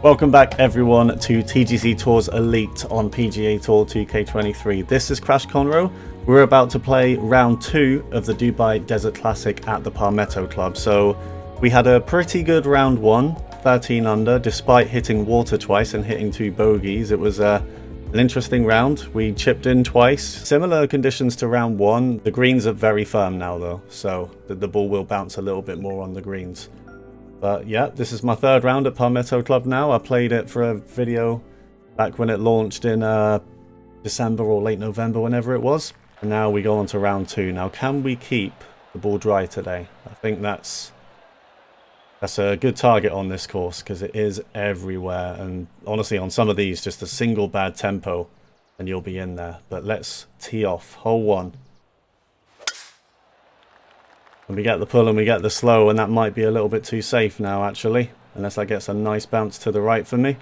Welcome back everyone to TGC Tours Elite on PGA Tour 2K23. This is Crash Conroe. We're about to play round 2 of the Dubai Desert Classic at the Palmetto Club. So we had a pretty good round 1, 13 under, despite hitting water twice and hitting 2 bogeys. It was an interesting round. We chipped in twice. Similar conditions to round 1. The greens are very firm now though, so the ball will bounce a little bit more on the greens. But yeah, this is my 3rd round at Palmetto Club now. I played it for a video back when it launched in December or late November, whenever it was. And now we go on to round 2. Now, can we keep the ball dry today? I think that's a good target on this course because it is everywhere. And honestly, on some of these, just a single bad tempo and you'll be in there. But let's tee off. Hole 1. And we get the pull and we get the slow, and that might be a little bit too safe now, actually. Unless that gets a nice bounce to the right for me.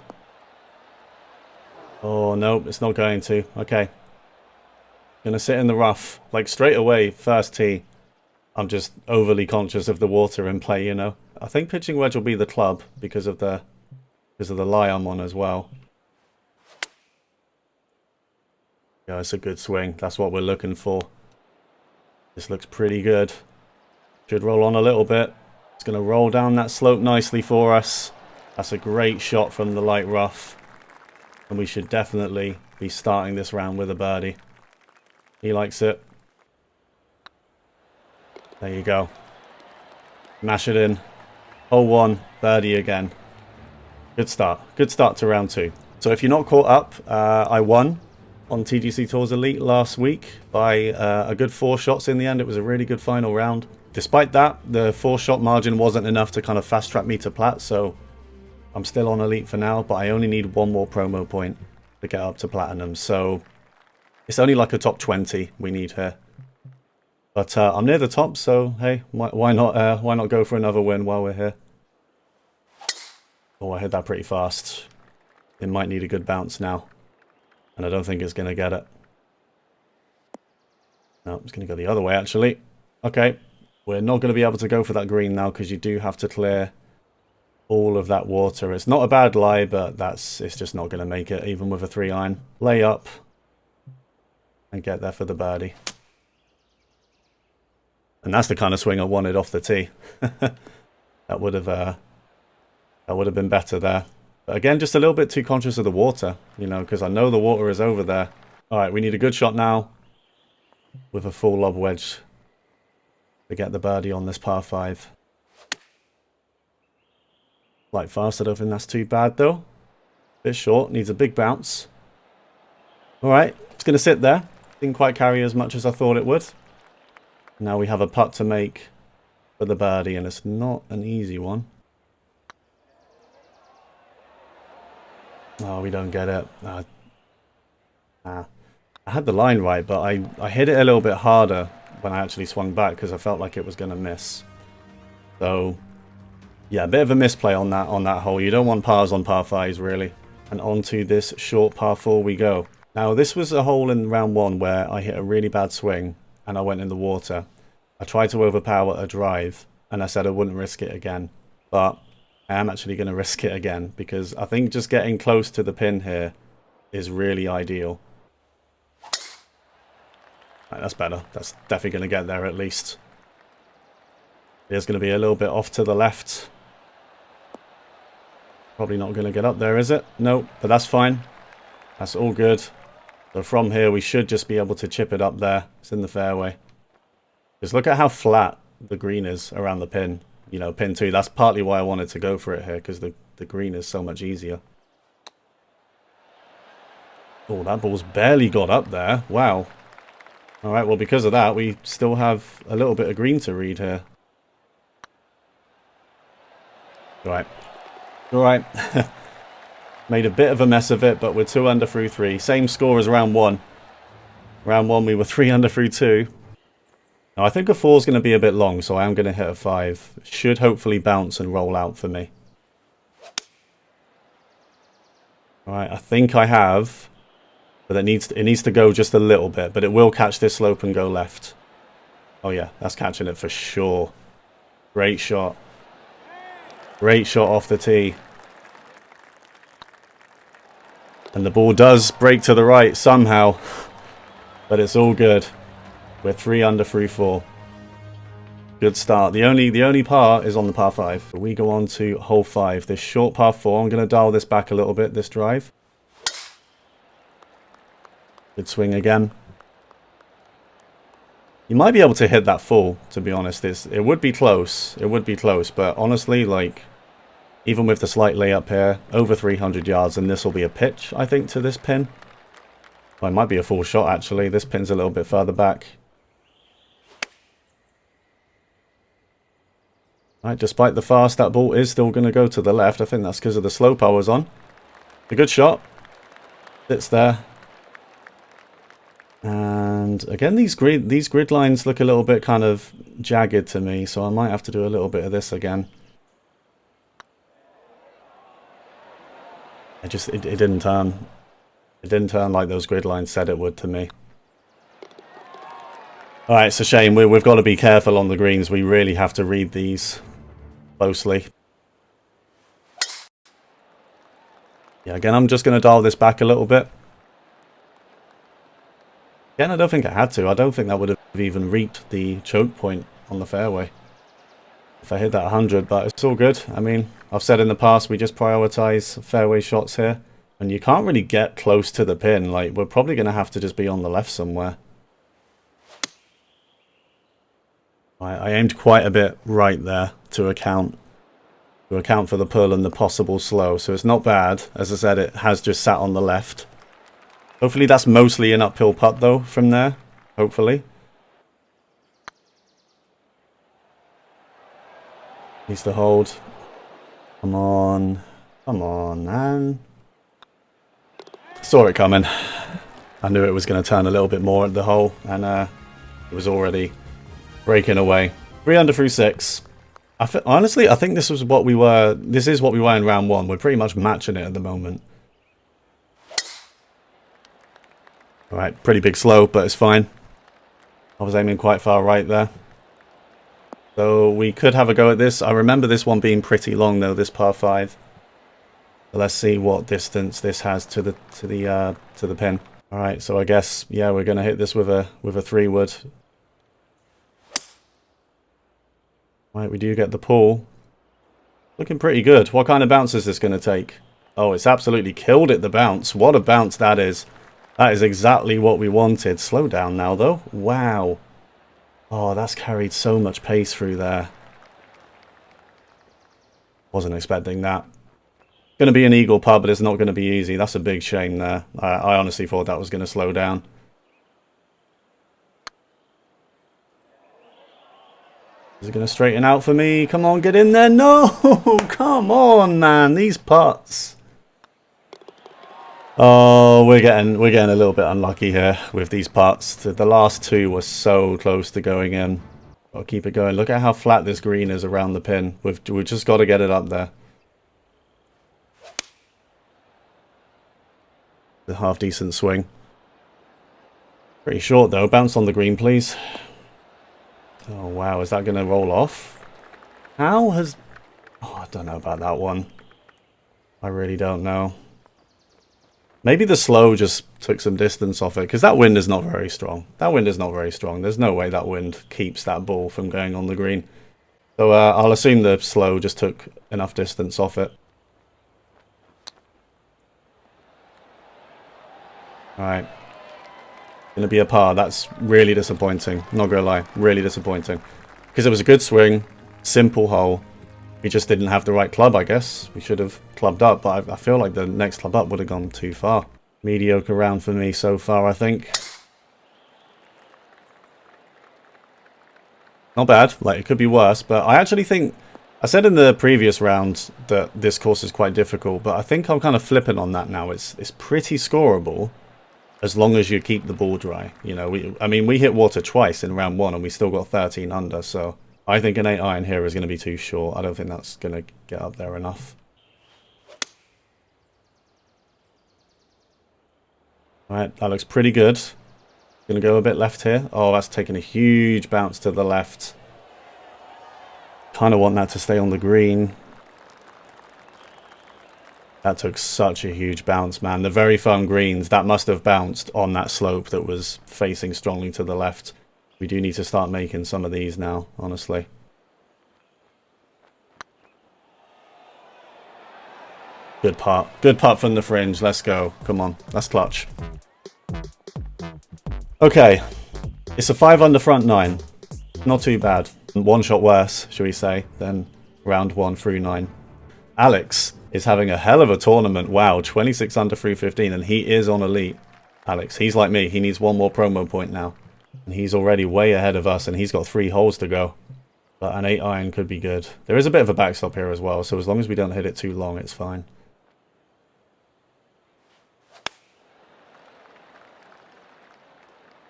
Oh, no, it's not going to. Okay. Gonna sit in the rough. Like, straight away, first tee. I'm just overly conscious of the water in play, you know. I think pitching wedge will be the club because of the lie I'm on as well. Yeah, it's a good swing. That's what we're looking for. This looks pretty good. Should roll on a little bit. It's going to roll down that slope nicely for us. That's a great shot from the light rough. And we should definitely be starting this round with a birdie. He likes it. There you go. Mash it in. Hole 1, birdie again. Good start. Good start to round 2. So if you're not caught up, I won on TGC Tours Elite last week by a good 4 shots in the end. It was a really good final round. Despite that, the 4-shot margin wasn't enough to kind of fast-track me to plat, so I'm still on Elite for now, but I only need 1 more promo point to get up to Platinum, so it's only like a top 20 we need here. But I'm near the top, so hey, why not go for another win while we're here? Oh, I hit that pretty fast. It might need a good bounce now, and I don't think it's going to get it. No, it's going to go the other way, actually. Okay. We're not going to be able to go for that green now because you do have to clear all of that water. It's not a bad lie, but it's just not going to make it, even with a 3-iron. Lay up and get there for the birdie. And that's the kind of swing I wanted off the tee. That would have been better there. But again, just a little bit too conscious of the water, you know, because I know the water is over there. All right, we need a good shot now with a full lob wedge to get the birdie on this par 5. Light fast, I don't think that's too bad though. Bit short, needs a big bounce. Alright, it's going to sit there. Didn't quite carry as much as I thought it would. Now we have a putt to make for the birdie, and it's not an easy one. Oh, we don't get it. I had the line right, but I hit it a little bit harder when I actually swung back because I felt like it was going to miss. So yeah, a bit of a misplay on that hole. You don't want pars on par 5s really. And onto this short par 4 we go. Now this was a hole in round 1 where I hit a really bad swing and I went in the water. I tried to overpower a drive and I said I wouldn't risk it again, but I am actually going to risk it again because I think just getting close to the pin here is really ideal. Right, that's better. That's definitely going to get there at least. It's going to be a little bit off to the left. Probably not going to get up there, is it? No, but that's fine. That's all good. So from here, we should just be able to chip it up there. It's in the fairway. Just look at how flat the green is around the pin. You know, pin 2. That's partly why I wanted to go for it here, because the green is so much easier. Oh, that ball's barely got up there. Wow. Alright, well because of that, we still have a little bit of green to read here. Alright. Alright. Made a bit of a mess of it, but we're 2 under through 3. Same score as round 1. Round 1 we were 3 under through 2. Now I think a 4 is going to be a bit long, so I am going to hit a 5. Should hopefully bounce and roll out for me. Alright, I think I have. But it needs to go just a little bit, but it will catch this slope and go left. Oh yeah, that's catching it for sure. Great shot. Great shot off the tee. And the ball does break to the right somehow. But it's all good. We're 3 under through 4. Good start. The only par is on the par 5. We go on to hole 5. This short par 4. I'm going to dial this back a little bit, this drive. Good swing again. You might be able to hit that full, to be honest. It would be close. It would be close. But honestly, like, even with the slight layup here, over 300 yards, and this will be a pitch, I think, to this pin. Well, it might be a full shot, actually. This pin's a little bit further back. Right, despite the fast, that ball is still going to go to the left. I think that's because of the slope I was on. A good shot. Sits there. And again, these grid lines look a little bit kind of jagged to me, so I might have to do a little bit of this again. It didn't turn. It didn't turn like those grid lines said it would to me. Alright, it's a shame. We've got to be careful on the greens. We really have to read these closely. Yeah, again, I'm just going to dial this back a little bit. Again, I don't think I had to. I don't think that would have even reached the choke point on the fairway if I hit that 100, but it's all good. I mean, I've said in the past, we just prioritize fairway shots here. And you can't really get close to the pin. Like, we're probably going to have to just be on the left somewhere. I aimed quite a bit right there to account for the pull and the possible slow. So it's not bad. As I said, it has just sat on the left. Hopefully that's mostly an uphill putt, though, from there. Hopefully. Needs to hold. Come on. Come on, man. Saw it coming. I knew it was going to turn a little bit more at the hole, and it was already breaking away. 3 under through 6. Honestly, I think this is what we were in round 1. We're pretty much matching it at the moment. Alright, pretty big slope, but it's fine. I was aiming quite far right there. So we could have a go at this. I remember this one being pretty long, though, this par 5. Let's see what distance this has to the pin. All right, so I guess yeah, we're gonna hit this with a 3-wood. Right, we do get the pull. Looking pretty good. What kind of bounce is this gonna take? Oh, it's absolutely killed it. The bounce. What a bounce that is. That is exactly what we wanted. Slow down now, though. Wow. Oh, that's carried so much pace through there. Wasn't expecting that. Going to be an eagle putt, but it's not going to be easy. That's a big shame there. I honestly thought that was going to slow down. Is it going to straighten out for me? Come on, get in there. No! Come on, man. These putts. Oh, we're getting a little bit unlucky here with these putts. The last 2 were so close to going in. I'll keep it going. Look at how flat this green is around the pin. We've just got to get it up there. The half-decent swing. Pretty short, though. Bounce on the green, please. Oh, wow. Is that going to roll off? How has... Oh, I don't know about that one. I really don't know. Maybe the slow just took some distance off it, because that wind is not very strong. That wind is not very strong. There's no way that wind keeps that ball from going on the green. So I'll assume the slow just took enough distance off it. Alright. Gonna be a par. That's really disappointing. Not gonna lie. Really disappointing. Because it was a good swing. Simple hole. We just didn't have the right club, I guess. We should have clubbed up, but I feel like the next club up would have gone too far. Mediocre round for me so far, I think. Not bad. Like, it could be worse, but I actually think... I said in the previous round that this course is quite difficult, but I think I'm kind of flipping on that now. It's pretty scoreable. As long as you keep the ball dry. You know, I mean, we hit water twice in round 1 and we still got 13 under, so I think an 8-iron here is going to be too short. I don't think that's going to get up there enough. Alright, that looks pretty good. Going to go a bit left here. Oh, that's taking a huge bounce to the left. Kind of want that to stay on the green. That took such a huge bounce, man. The very firm greens, that must have bounced on that slope that was facing strongly to the left. We do need to start making some of these now, honestly. Good putt. Good putt from the fringe. Let's go. Come on. That's clutch. Okay. It's a 5 under front 9. Not too bad. One shot worse, shall we say, than round 1 through 9. Alex is having a hell of a tournament. Wow, 26 under through 15, and he is on Elite. Alex, he's like me. He needs one more promo point now. And he's already way ahead of us, and he's got 3 holes to go. But an 8 iron could be good. There is a bit of a backstop here as well, so as long as we don't hit it too long, it's fine.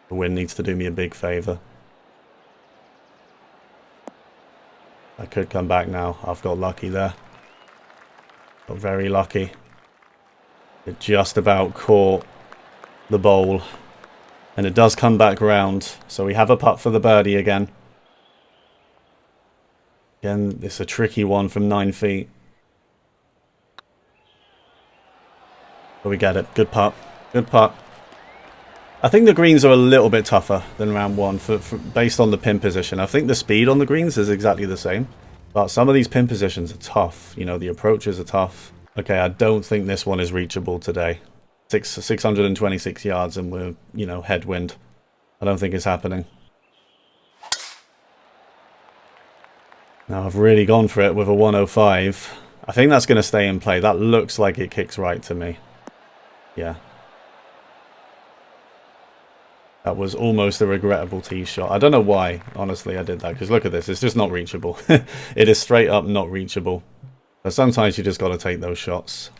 The wind needs to do me a big favour. I could come back now. I've got lucky there. Got very lucky. It just about caught the bowl. And it does come back round. So we have a putt for the birdie again. Again, it's a tricky one from 9 feet. But we get it. Good putt. Good putt. I think the greens are a little bit tougher than round 1 based on the pin position. I think the speed on the greens is exactly the same. But some of these pin positions are tough. You know, the approaches are tough. Okay, I don't think this one is reachable today. 626 yards and we're, you know, headwind. I don't think it's happening. Now I've really gone for it with a 105. I think that's going to stay in play. That looks like it kicks right to me. Yeah. That was almost a regrettable tee shot. I don't know why, honestly, I did that. Because look at this. It's just not reachable. It is straight up not reachable. But sometimes you just got to take those shots.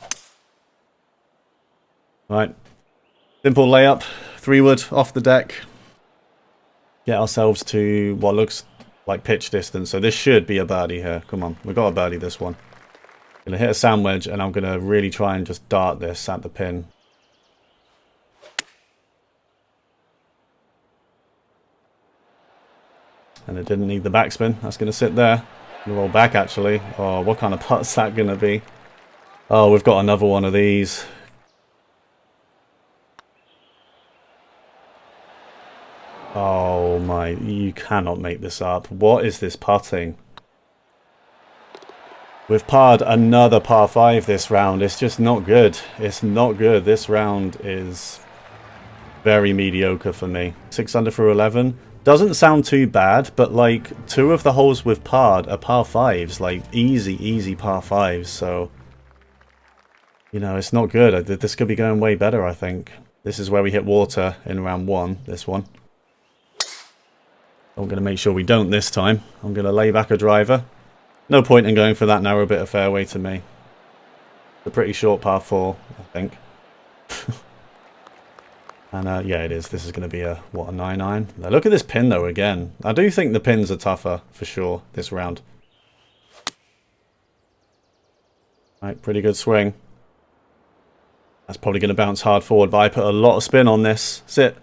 Right. Simple layup. 3-wood off the deck. Get ourselves to what looks like pitch distance. So this should be a birdie here. Come on. We've got a birdie this one. I'm going to hit a sand wedge and I'm going to really try and just dart this at the pin. And it didn't need the backspin. That's going to sit there. Roll back, actually. Oh, what kind of putt's that going to be? Oh, we've got another one of these. Oh, my. You cannot make this up. What is this putting? We've parred another par 5 this round. It's just not good. It's not good. This round is very mediocre for me. 6 under through 11. Doesn't sound too bad, but like 2 of the holes we've parred are par 5s, like easy par 5s. So, you know, it's not good. This could be going way better, I think. This is where we hit water in round 1, this one. I'm going to make sure we don't this time. I'm going to lay back a driver. No point in going for that narrow bit of fairway to me. It's a pretty short par 4, I think. And yeah, it is. This is going to be a, what, a 9 iron? Now, look at this pin, though, again. I do think the pins are tougher, for sure, this round. Right, pretty good swing. That's probably going to bounce hard forward, but I put a lot of spin on this. Sit.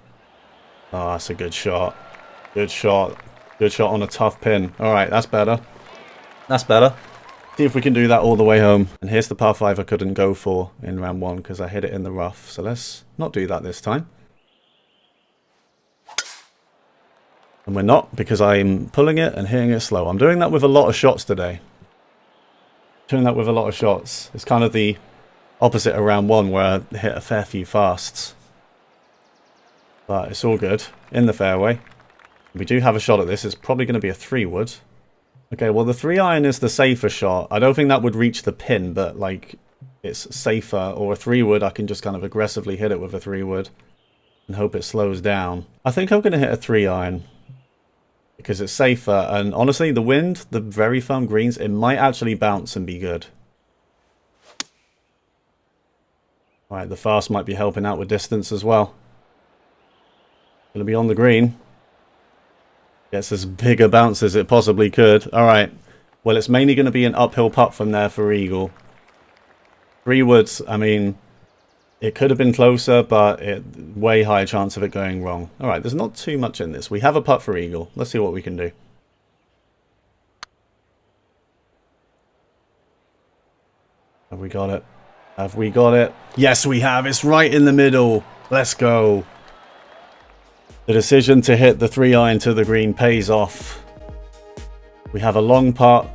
Oh, that's a good shot. Good shot. Good shot on a tough pin. All right, that's better. That's better. See if we can do that all the way home. And here's the par 5 I couldn't go for in round 1 because I hit it in the rough. So let's not do that this time. And we're not, because I'm pulling it and hitting it slow. I'm doing that with a lot of shots today. Doing that with a lot of shots. It's kind of the opposite of round 1 where I hit a fair few fasts. But it's all good. In the fairway. We do have a shot at this. It's probably going to be a 3-wood. Okay, well the 3 iron is the safer shot. I don't think that would reach the pin, but like it's safer. Or a 3-wood, I can just kind of aggressively hit it with a 3-wood and hope it slows down. I think I'm going to hit a 3 iron. Because it's safer, and honestly, the wind, the very firm greens, it might actually bounce and be good. Alright, the fast might be helping out with distance as well. Gonna be on the green. Gets as big a bounce as it possibly could. Alright, well it's mainly going to be an uphill putt from there for eagle. 3 woods, I mean, it could have been closer, but way higher chance of it going wrong. Alright, there's not too much in this. We have a putt for eagle. Let's see what we can do. Have we got it? Have we got it? Yes, we have. It's right in the middle. Let's go. The decision to hit the 3-iron to the green pays off. We have a long putt.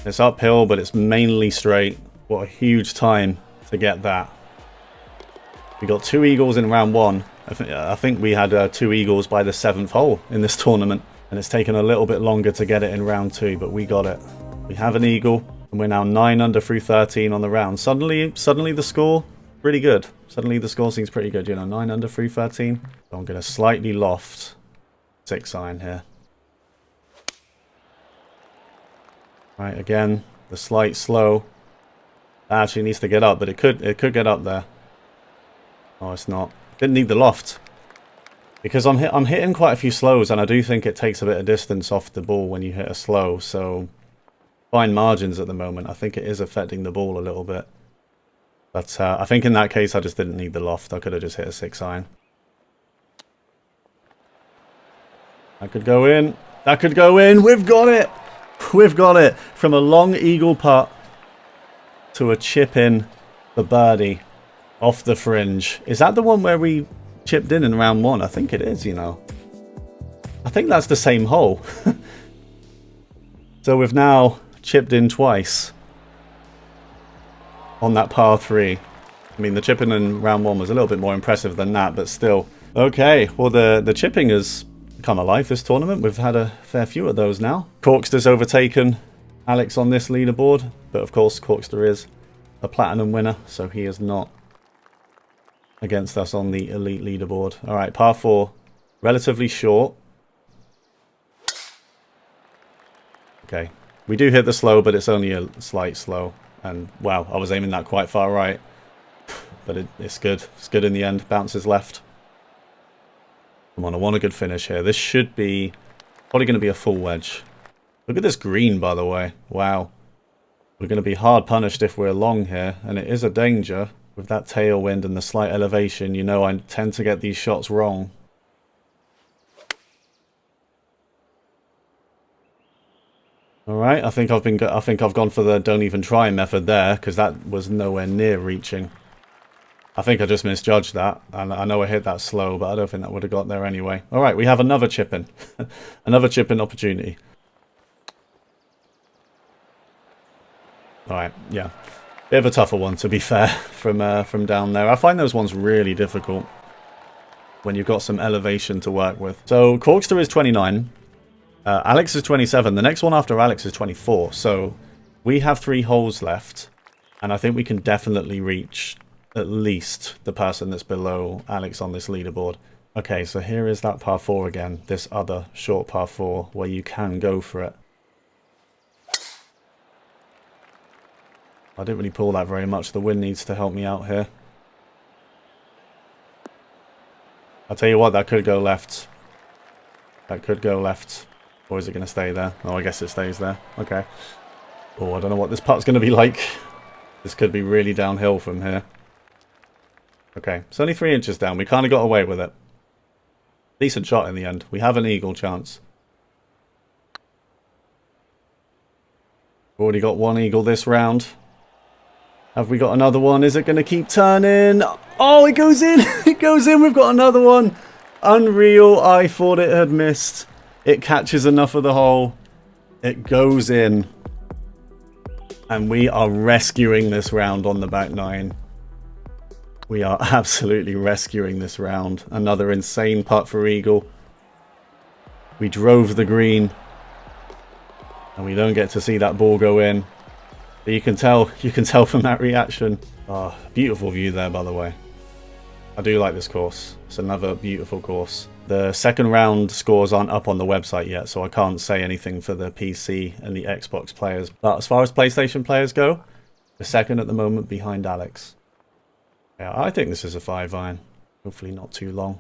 It's uphill, but it's mainly straight. What a huge time to get that. We got 2 eagles in round 1. I think we had 2 eagles by the 7th hole in this tournament. And it's taken a little bit longer to get it in round 2, but we got it. We have an eagle, and we're now 9 under through 13 on the round. Suddenly the score, pretty good. Suddenly the score seems pretty good, you know, 9 under through 13. So I'm going to slightly loft 6-iron here. Right, again, the slight slow. That actually needs to get up, but it could get up there. Oh, it's not. Didn't need the loft. Because I'm hitting quite a few slows, and I do think it takes a bit of distance off the ball when you hit a slow, so fine margins at the moment. I think it is affecting the ball a little bit. But I think in that case I just didn't need the loft. I could have just hit a 6-iron. That could go in. That could go in. We've got it! We've got it! From a long eagle putt to a chip in for birdie off the fringe. Is that the one where we chipped in round 1? I think it is, you know. I think that's the same hole. So we've now chipped in twice on that par 3. I mean, the chipping in round 1 was a little bit more impressive than that, but still. Okay, well, the chipping has come alive this tournament. We've had a fair few of those now. Corkster's overtaken Alex on this leaderboard, but of course Corkster is a platinum winner, so he is not against us on the elite leaderboard. Alright, par 4, relatively short. Okay, we do hit the slow, but it's only a slight slow. And wow, I was aiming that quite far right. But it's good. It's good in the end. Bounces left. Come on, I want a good finish here. This should be probably going to be a full wedge. Look at this green, by the way. Wow. We're going to be hard punished if we're long here. And it is a danger. With that tailwind and the slight elevation, you know I tend to get these shots wrong. Alright, I think I've gone for the don't even try method there, because that was nowhere near reaching. I think I just misjudged that, and I know I hit that slow, but I don't think that would have got there anyway. Alright, we have another chip-in. Another chip-in opportunity. Alright, yeah. Bit of a tougher one, to be fair, from down there. I find those ones really difficult when you've got some elevation to work with. So, Corkster is 29. Alex is 27. The next one after Alex is 24. So, we have 3 holes left. And I think we can definitely reach at least the person that's below Alex on this leaderboard. Okay, so here is that par 4 again. This other short par 4 where you can go for it. I didn't really pull that very much. The wind needs to help me out here. I'll tell you what, that could go left. That could go left. Or is it going to stay there? Oh, I guess it stays there. Okay. Oh, I don't know what this putt's going to be like. This could be really downhill from here. Okay, it's only 3 inches down. We kind of got away with it. Decent shot in the end. We have an eagle chance. We've already got 1 eagle this round. Have we got another one? Is it going to keep turning? Oh, it goes in! It goes in! We've got another one! Unreal. I thought it had missed. It catches enough of the hole. It goes in. And we are rescuing this round on the back 9. We are absolutely rescuing this round. Another insane putt for eagle. We drove the green. And we don't get to see that ball go in. But you can tell from that reaction. Oh, beautiful view there, by the way. I do like this course. It's another beautiful course. The second round scores aren't up on the website yet, so I can't say anything for the PC and the Xbox players. But as far as PlayStation players go, the second at the moment behind Alex. Yeah, I think this is a 5-iron. Hopefully not too long.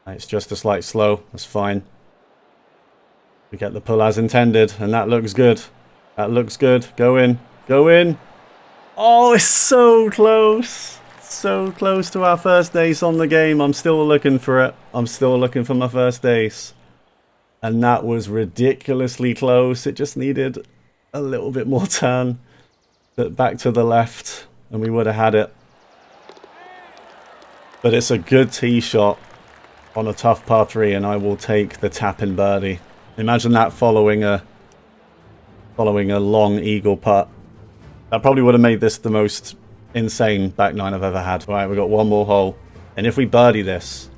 It's just a slight slow. That's fine. We get the pull as intended, and that looks good. That looks good. Go in. Go in. Oh, it's so close. So close to our first ace on the game. I'm still looking for it. I'm still looking for my first ace. And that was ridiculously close. It just needed a little bit more turn, but back to the left, and we would have had it. But it's a good tee shot on a tough par 3, and I will take the tap-in birdie. Imagine that following a long eagle putt. That probably would have made this the most insane back 9 I've ever had. All right, we've got one more hole, and if we birdie this,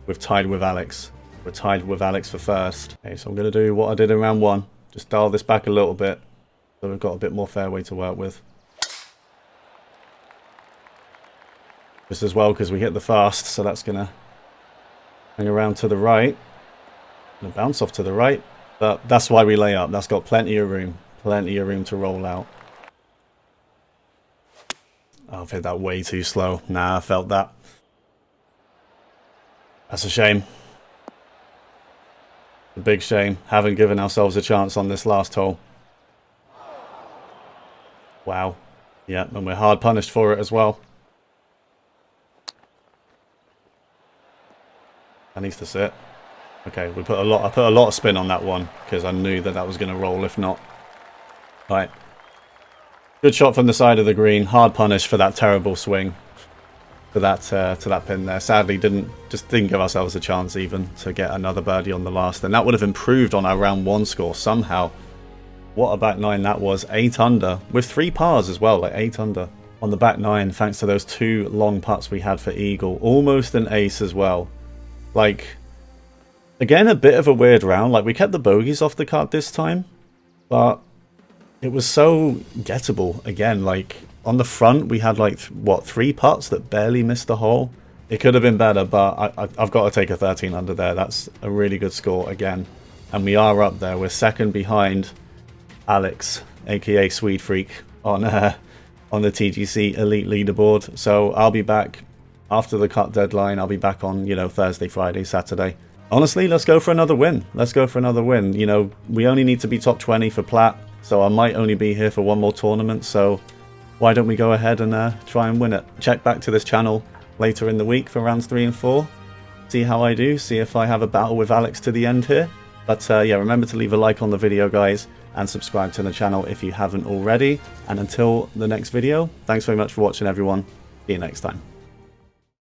we've tied with Alex. We're tied with Alex for first. Okay, so I'm going to do what I did in round 1. Just dial this back a little bit, so we've got a bit more fairway to work with. Just as well because we hit the fast, so that's going to hang around to the right. And bounce off to the right. But that's why we lay up. That's got plenty of room. Plenty of room to roll out. Oh, I've hit that way too slow. Nah, I felt that. That's a shame. A big shame. Haven't given ourselves a chance on this last hole. Wow. Yeah, and we're hard punished for it as well. That needs to sit. Okay, I put a lot of spin on that one because I knew that was going to roll if not. Right. Good shot from the side of the green. Hard punish for that terrible swing to that pin there. Sadly, didn't give ourselves a chance even to get another birdie on the last, and that would have improved on our round 1 score somehow. What a back 9 that was. 8 under with 3 pars as well, like 8 under on the back 9 thanks to those 2 long putts we had for eagle. Almost an ace as well. Like, again, a bit of a weird round. Like, we kept the bogeys off the card this time, but it was so gettable. Again, like, on the front, we had, like, what, 3 putts that barely missed the hole? It could have been better, but I've got to take a 13 under there. That's a really good score again. And we are up there. We're second behind Alex, a.k.a. Swede Freak, on the TGC Elite leaderboard. So I'll be back after the cut deadline. I'll be back on, you know, Thursday, Friday, Saturday. Honestly, let's go for another win. Let's go for another win. You know, we only need to be top 20 for Plat, so I might only be here for one more tournament, so why don't we go ahead and try and win it? Check back to this channel later in the week for rounds 3 and 4. See how I do, see if I have a battle with Alex to the end here. But yeah, remember to leave a like on the video, guys, and subscribe to the channel if you haven't already. And until the next video, thanks very much for watching, everyone. See you next time.